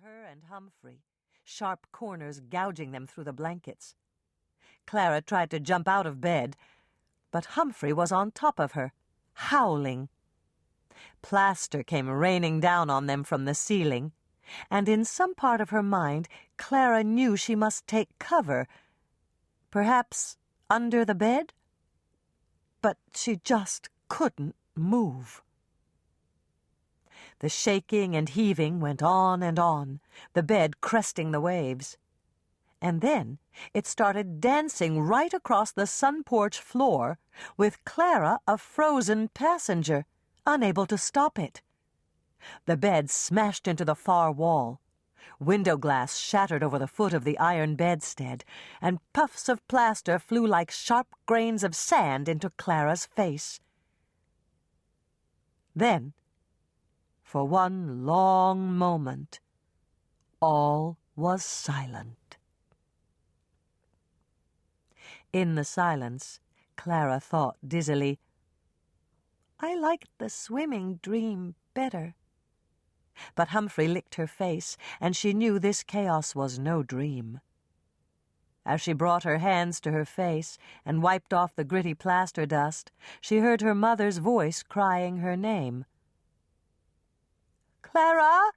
her and Humphrey, sharp corners gouging them through the blankets. Clara tried to jump out of bed, but Humphrey was on top of her, howling. Plaster came raining down on them from the ceiling, and in some part of her mind, Clara knew she must take cover, perhaps under the bed? But she just couldn't move. The shaking and heaving went on and on, the bed cresting the waves. And then it started dancing right across the sun porch floor, with Clara a frozen passenger, unable to stop it. The bed smashed into the far wall. Window glass shattered over the foot of the iron bedstead, and puffs of plaster flew like sharp grains of sand into Clara's face. Then, for one long moment, all was silent. In the silence, Clara thought dizzily, "I liked the swimming dream better." But Humphrey licked her face, and she knew this chaos was no dream. As she brought her hands to her face and wiped off the gritty plaster dust, she heard her mother's voice crying her name. "Clara!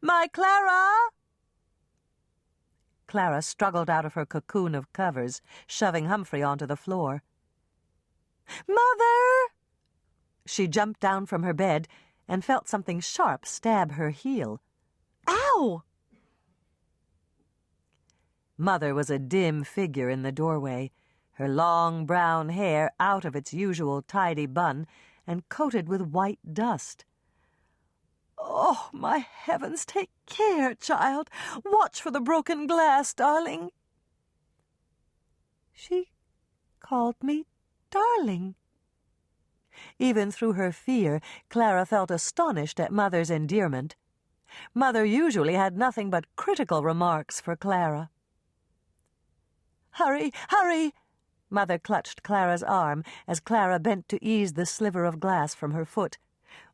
My Clara!" Clara struggled out of her cocoon of covers, shoving Humphrey onto the floor. "Mother!" She jumped down from her bed and felt something sharp stab her heel. "Ow!" Mother was a dim figure in the doorway, her long brown hair out of its usual tidy bun and coated with white dust. "Oh, my heavens, take care, child. Watch for the broken glass, darling." "She called me darling." Even through her fear, Clara felt astonished at Mother's endearment. Mother usually had nothing but critical remarks for Clara. "Hurry, hurry!" Mother clutched Clara's arm as Clara bent to ease the sliver of glass from her foot.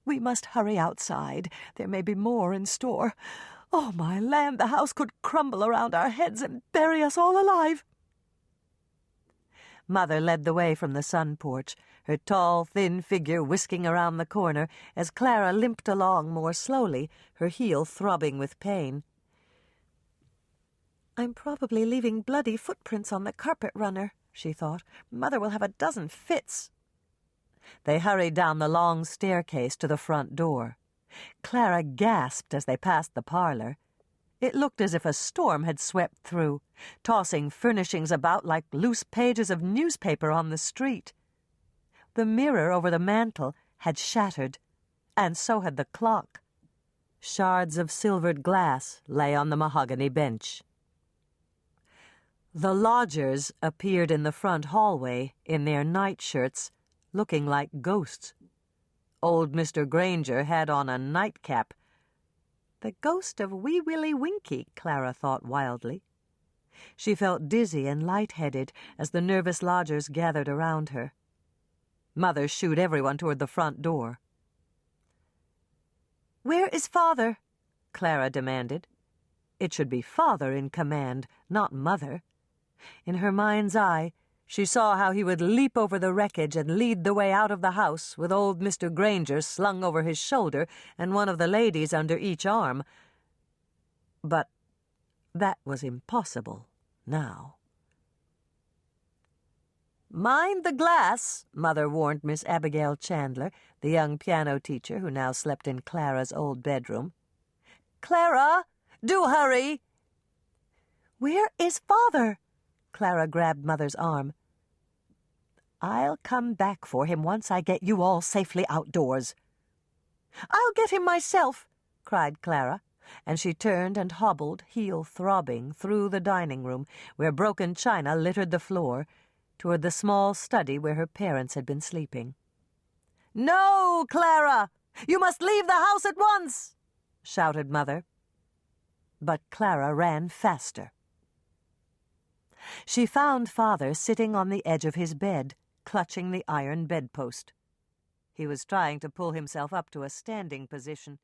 "We must hurry outside. There may be more in store. Oh, my land, the house could crumble around our heads and bury us all alive." Mother led the way from the sun porch, her tall, thin figure whisking around the corner as Clara limped along more slowly, her heel throbbing with pain. "I'm probably leaving bloody footprints on the carpet runner," she thought. "Mother will have a dozen fits." They hurried down the long staircase to the front door. Clara gasped as they passed the parlor. It looked as if a storm had swept through, tossing furnishings about like loose pages of newspaper on the street. The mirror over the mantel had shattered, and so had the clock. Shards of silvered glass lay on the mahogany bench. The lodgers appeared in the front hallway in their nightshirts, looking like ghosts. Old Mr. Granger had on a nightcap. The ghost of Wee Willie Winkie, Clara thought wildly. She felt dizzy and light-headed as the nervous lodgers gathered around her. Mother shooed everyone toward the front door. "Where is Father?" Clara demanded. It should be Father in command, not Mother. In her mind's eye, she saw how he would leap over the wreckage and lead the way out of the house with old Mr. Granger slung over his shoulder and one of the ladies under each arm. But that was impossible now. "Mind the glass," Mother warned Miss Abigail Chandler, the young piano teacher who now slept in Clara's old bedroom. "Clara, do hurry!" "Where is Father?" Clara grabbed Mother's arm. "I'll come back for him once I get you all safely outdoors." "I'll get him myself," cried Clara, and she turned and hobbled, heel throbbing, through the dining room, where broken china littered the floor, toward the small study where her parents had been sleeping. "No, Clara! You must leave the house at once!" shouted Mother. But Clara ran faster. She found Father sitting on the edge of his bed, clutching the iron bedpost. He was trying to pull himself up to a standing position.